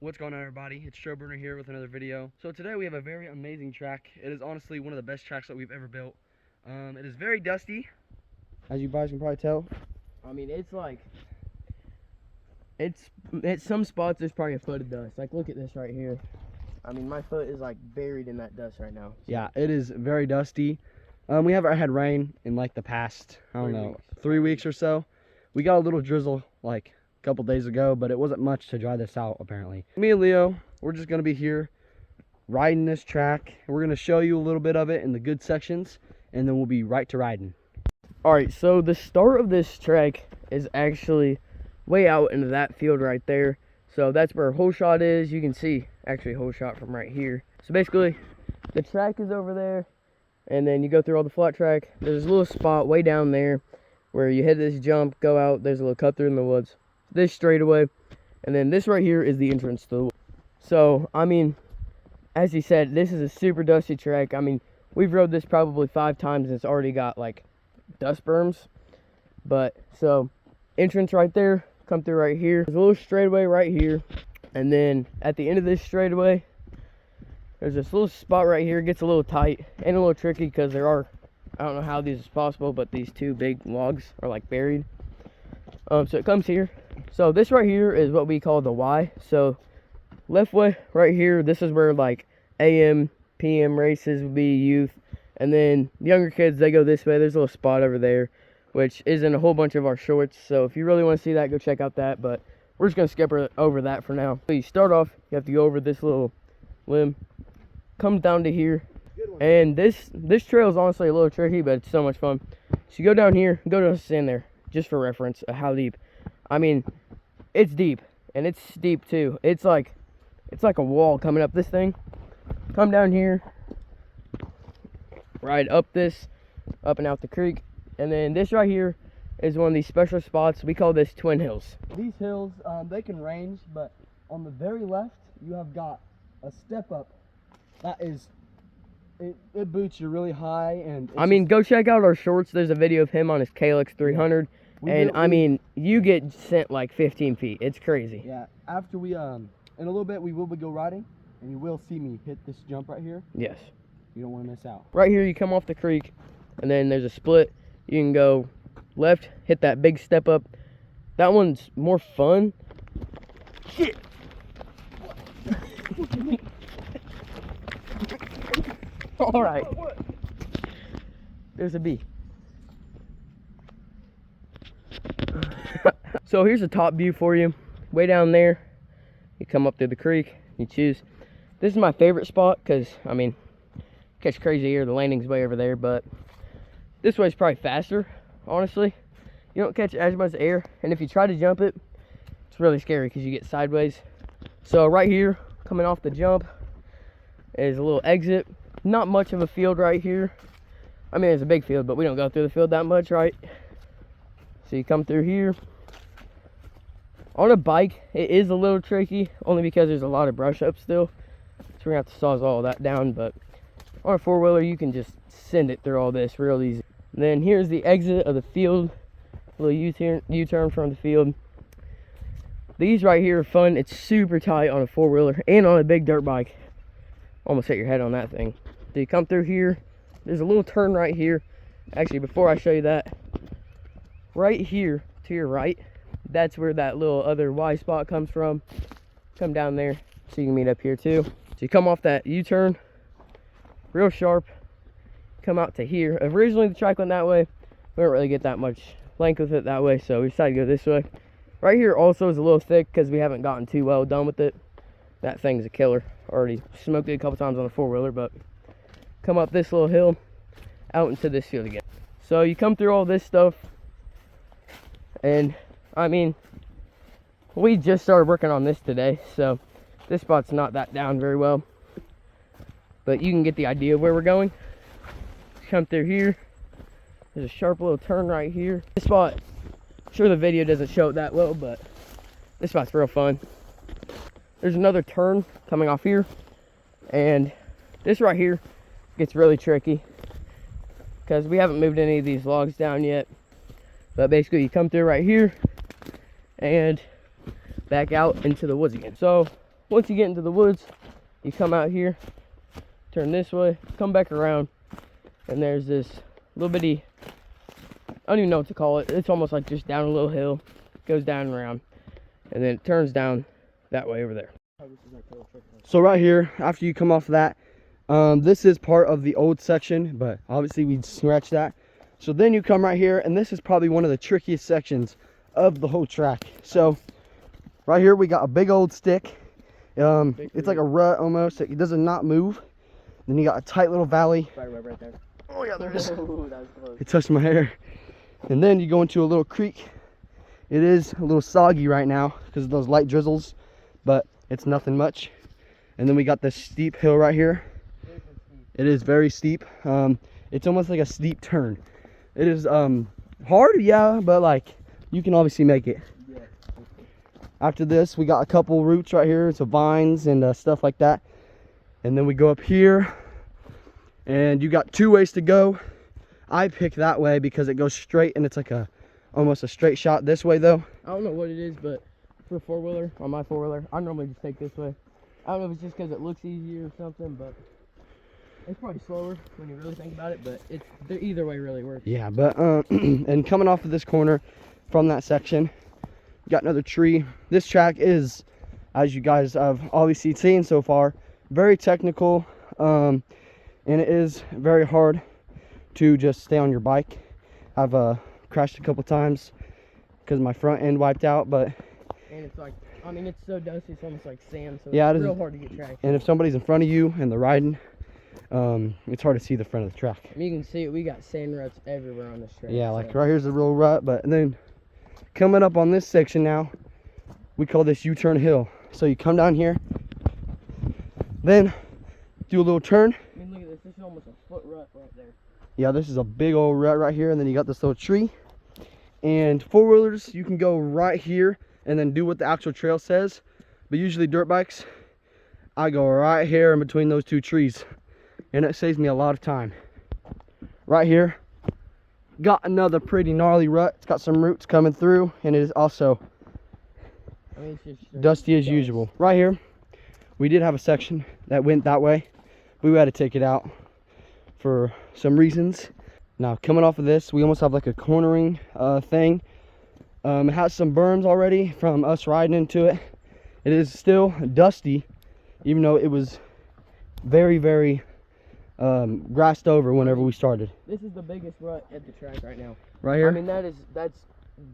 What's going on, everybody? It's Joe Bruner here with another video. So today we have a very amazing track. It is honestly one of the best tracks that we've ever built. It is very dusty, as you guys can probably tell. I mean, it's like, it's at some spots there's probably a foot of dust. Like, look at this right here. I mean, my foot is like buried in that dust right now. Yeah, it is very dusty. We haven't had rain in like the past, I don't know, 3 weeks or so. We got a little drizzle like a couple days ago, but it wasn't much to dry this out apparently. Me and Leo, we're just gonna be here riding this track. We're gonna show you a little bit of it in the good sections, and then we'll be right to riding. Alright, so the start of this track is actually way out into that field right there. So that's where hole shot is. You can see actually hole shot from right here. So basically the track is over there, and then you go through all the flat track. There's a little spot way down there where you hit this jump, go out, there's a little cut through in the woods. This straightaway, and then this right here is the entrance to the woods. So I mean, as he said, this is a super dusty track. I mean, we've rode this probably 5 times and it's already got like dust berms. But so entrance right there, come through right here. There's a little straightaway right here, and then at the end of this straightaway there's this little spot right here. It gets a little tight and a little tricky because there are, I don't know how this is possible, but these 2 big logs are like buried. So it comes here. So this right here is what we call the Y. So left way right here, this is where like AM, PM races would be, youth. And then the younger kids, they go this way. There's a little spot over there, which is in a whole bunch of our shorts. So if you really want to see that, go check out that. But we're just going to skip over that for now. So you start off, you have to go over this little limb, comes down to here. And this trail is honestly a little tricky, but it's so much fun. So you go down here, go to stand there, just for reference of how deep. I mean, it's deep, and it's steep too. It's like a wall coming up this thing. Come down here, ride up this, up and out the creek, and then this right here is one of these special spots. We call this Twin Hills. These hills, they can range, but on the very left, you have got a step up that is, it boots you really high. And I mean, go check out our shorts. There's a video of him on his KLX 300. And I mean, you get sent like 15 feet. It's crazy. Yeah, after we, in a little bit, we will go riding, and you will see me hit this jump right here. Yes. You don't want to miss out. Right here, you come off the creek, and then there's a split. You can go left, hit that big step up. That one's more fun. Shit. All right. There's a bee. So here's a top view for you. Way down there, you come up through the creek, you choose. This is my favorite spot because, I mean, catch crazy air, the landing's way over there, but this way is probably faster, honestly. You don't catch as much air, and if you try to jump it, it's really scary because you get sideways. So right here, coming off the jump, is a little exit. Not much of a field right here. I mean, it's a big field, but we don't go through the field that much, right? So you come through here. On a bike, it is a little tricky, only because there's a lot of brush up still. So we're gonna have to saws all that down, but on a 4-wheeler, you can just send it through all this real easy. And then here's the exit of the field. A little U-turn from the field. These right here are fun. It's super tight on a 4-wheeler and on a big dirt bike. Almost hit your head on that thing. So you come through here. There's a little turn right here. Actually, before I show you that, right here to your right, that's where that little other Y spot comes from. Come down there so you can meet up here too. So you come off that U-turn, real sharp, come out to here. Originally the track went that way. We don't really get that much length with it that way, so we decided to go this way. Right here also is a little thick because we haven't gotten too well done with it. That thing's a killer. Already smoked it a couple times on a 4-wheeler, but come up this little hill, out into this field again. So you come through all this stuff, and I mean, we just started working on this today, so this spot's not that down very well, but you can get the idea of where we're going. Come through here. There's a sharp little turn right here. This spot, I'm sure the video doesn't show it that well, but this spot's real fun. There's another turn coming off here, and this right here gets really tricky because we haven't moved any of these logs down yet. But basically you come through right here and back out into the woods again. So once you get into the woods, you come out here, turn this way, come back around, and there's this little bitty, I don't even know what to call it. It's almost like just down a little hill, goes down and around, and then it turns down that way over there. So right here, after you come off that, this is part of the old section, but obviously we scratched that. So then you come right here, and this is probably one of the trickiest sections of the whole track. So right here we got a big old stick. It's like a rut almost. It does not move. Then you got a tight little valley. Right there. Oh yeah, there it is. That was close. It touched my hair. And then you go into a little creek. It is a little soggy right now because of those light drizzles, but it's nothing much. And then we got this steep hill right here. It is very steep. It's almost like a steep turn. It is hard, yeah, but like you can obviously make it. Yeah. After this, we got a couple roots right here, so vines and stuff like that. And then we go up here, and you got two ways to go. I pick that way because it goes straight, and it's like almost a straight shot. This way though, I don't know what it is, but for a four-wheeler, on my four-wheeler, I normally just take this way. I don't know if it's just because it looks easier or something, but it's probably slower when you really think about it, but either way really works. yeah. But and coming off of this corner from that section, we got another tree. This track is, as you guys have obviously seen so far, very technical, and it is very hard to just stay on your bike. I've crashed a couple times because my front end wiped out, but And it's like, I mean, it's so dusty, it's almost like sand, so yeah, it's real hard to get traction. and if somebody's in front of you and they're riding, it's hard to see the front of the track. I mean, you can see it, we got sand ruts everywhere on this track. Yeah, like so. right here's the real rut, but and then coming up on this section now, we call this U-turn hill. So you come down here, then do a little turn. I mean, look at this, this is almost a foot rut right there. Yeah, this is a big old rut right here, and then you got this little tree. And four-wheelers, you can go right here and then do what the actual trail says. But usually dirt bikes, I go right here in between those two trees, and it saves me a lot of time. Right here, got another pretty gnarly rut. It's got some roots coming through, and it is also I mean, it's just dusty as usual. Right here, we did have a section that went that way, but we had to take it out for some reasons. Now coming off of this, we almost have like a cornering thing. It has some berms already from us riding into it. It is still dusty, even though it was very grassed over whenever we started. This is the biggest rut at the track right now. Right here, I mean, that's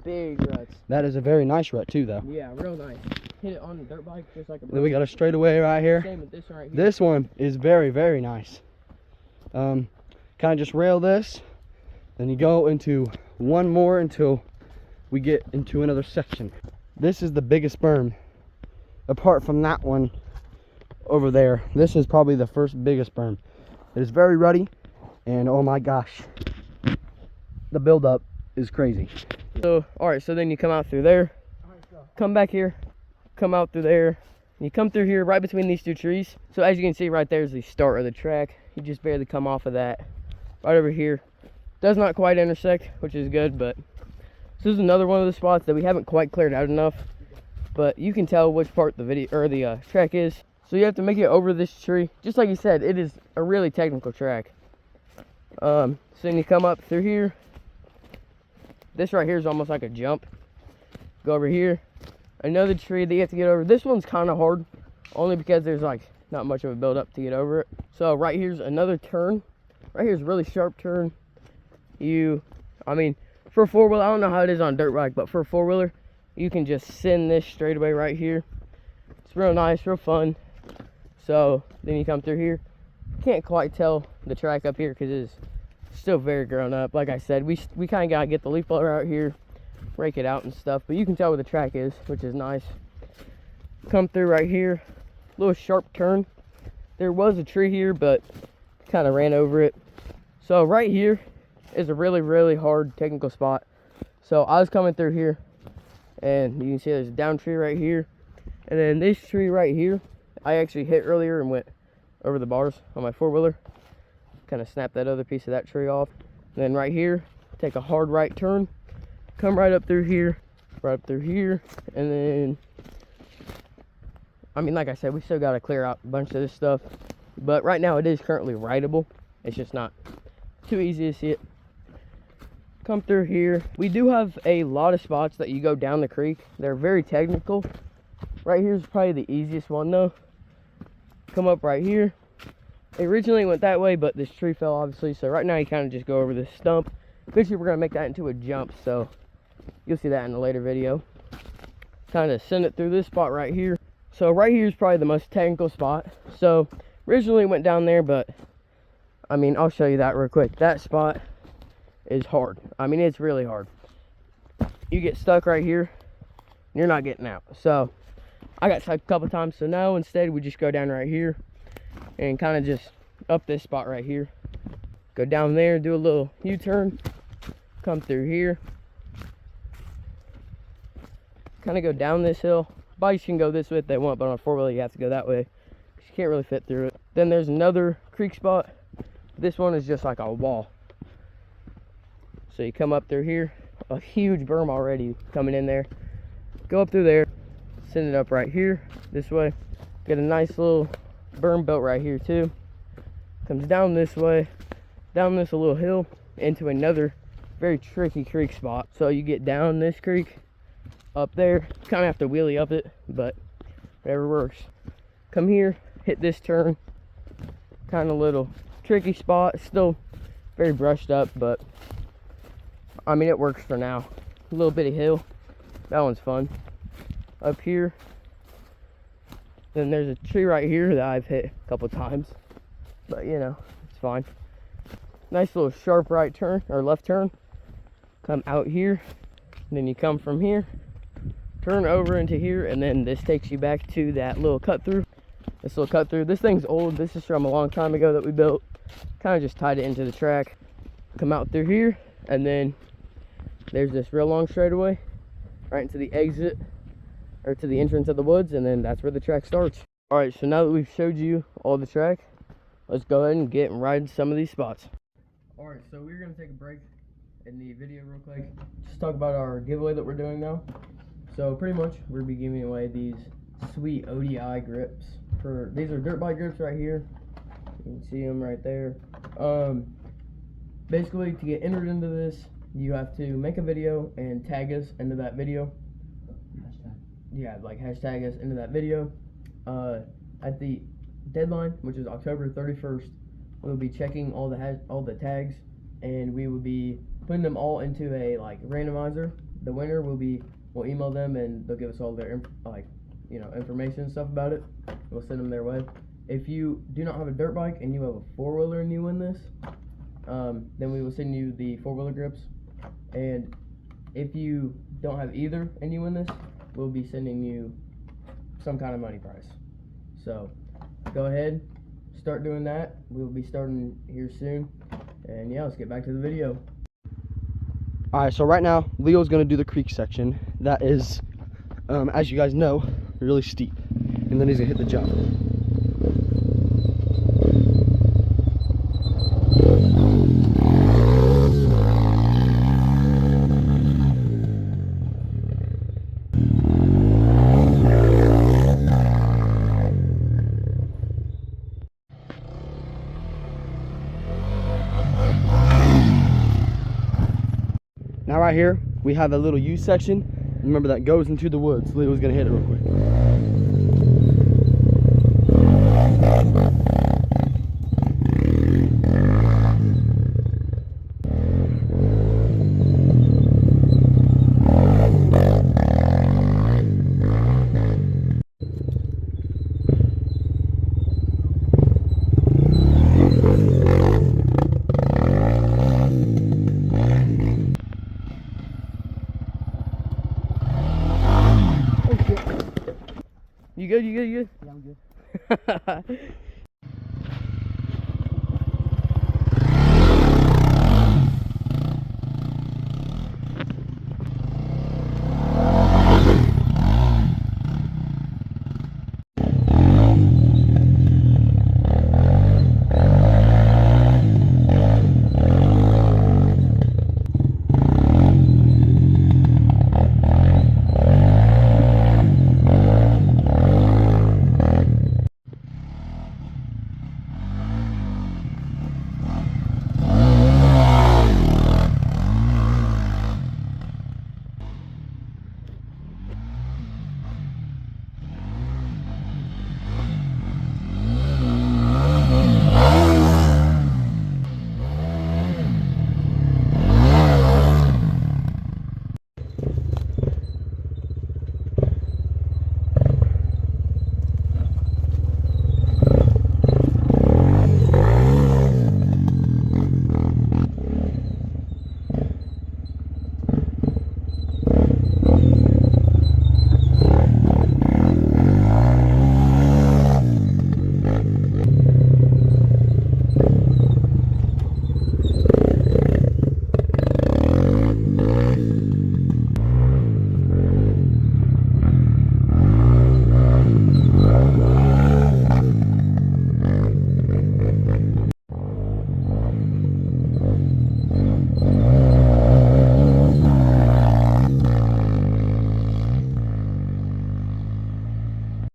big ruts. that is a very nice rut too though. Yeah, real nice. Hit it on the dirt bike just like a Then we got a straightaway right here. Same with this one right here. This one is very nice. Kind of just rail this, then you go into one more until we get into another section. This is the biggest berm apart from that one over there. This is probably the first biggest berm. It is very rutty, and oh my gosh, the buildup is crazy. So, alright, so then you come out through there, come back here, come out through there, and you come through here right between these two trees. So as you can see right there is the start of the track. You just barely come off of that. Right over here. Does not quite intersect, which is good, but this is another one of the spots that we haven't quite cleared out enough. But you can tell which part the video or the track is. So you have to make it over this tree. Just like you said, it is a really technical track. So then you come up through here. This right here is almost like a jump. Go over here. Another tree that you have to get over. This one's kind of hard, only because there's like not much of a build up to get over it. So right here's another turn. Right here's a really sharp turn. I mean, for a four-wheeler, I don't know how it is on dirt bike, but for a four-wheeler, you can just send this straight away right here. It's real nice, real fun. So then you come through here. Can't quite tell the track up here because it is still very grown up. Like I said, we kind of gotta get the leaf blower out here, rake it out and stuff, but you can tell where the track is, which is nice. Come through right here, little sharp turn. There was a tree here, but kind of ran over it. So right here is a really hard technical spot. So I was coming through here, and you can see there's a down tree right here, and then this tree right here I actually hit earlier and went over the bars on my four-wheeler. Kind of snapped that other piece of that tree off. And then right here, take a hard right turn, come right up through here, and then I mean, like I said, we still got to clear out a bunch of this stuff. But right now it is currently rideable. It's just not too easy to see it. Come through here. We do have a lot of spots that you go down the creek. They're very technical. Right here is probably the easiest one though. Come up right here. It originally went that way, but this tree fell obviously. So right now you kind of just go over this stump. Eventually we're going to make that into a jump. So you'll see that in a later video. Kind of send it through this spot right here. So right here is probably the most technical spot. So originally went down there, but I mean, I'll show you that real quick. That spot is hard. I mean, it's really hard. You get stuck right here, you're not getting out. So I got stuck a couple times. So now instead we just go down right here and kind of just up this spot right here. Go down there, do a little U-turn, come through here. Kind of go down this hill. Bikes can go this way if they want, but on a four-wheeler you have to go that way because you can't really fit through it. Then there's another creek spot. This one is just like a wall. So you come up through here, a huge berm already coming in there. Go up through there, send it up right here, this way. Get a nice little berm built right here too. Comes down this way, down this little hill, into another very tricky creek spot. So you get down this creek, up there, kind of have to wheelie up it, but whatever works. Come here, hit this turn, kind of little tricky spot, still very brushed up, but I mean it works for now. A little bitty hill, that one's fun. Up here, then there's a tree right here that I've hit a couple times, but you know, it's fine. Nice little sharp right turn or left turn. Come out here, and then you come from here, turn over into here, and then this takes you back to that little cut through. This little cut through, this thing's old. This is from a long time ago that we built. Kind of just tied it into the track. Come out through here, and then there's this real long straightaway right into the exit or to the entrance of the woods, and then that's where the track starts. All right, so now that we've showed you all the track, let's go ahead and get and ride some of these spots. All right, so we're gonna take a break in the video real quick. Just talk about our giveaway that we're doing now. So pretty much we're gonna be giving away these sweet ODI grips. These are dirt bike grips right here. You can see them right there. Basically, to get entered into this, you have to make a video and tag us into that video. Yeah, like hashtag us into that video. At the deadline, which is October 31st, we'll be checking all the tags, and we will be putting them all into a like randomizer. The winner we'll email them, and they'll give us all their information and stuff about it. We'll send them their way. If you do not have a dirt bike and you have a four-wheeler and you win this, then we will send you the four-wheeler grips. And if you don't have either and you win this, we'll be sending you some kind of money prize. So go ahead, start doing that. We'll be starting here soon. And yeah, let's get back to the video. All right, so right now Leo's gonna do the creek section. That is, as you guys know, really steep, and then he's gonna hit the jump. Now right here, we have a little U section. Remember, that goes into the woods. Leo's gonna hit it real quick. You good? You good? You good? Yeah, I'm good.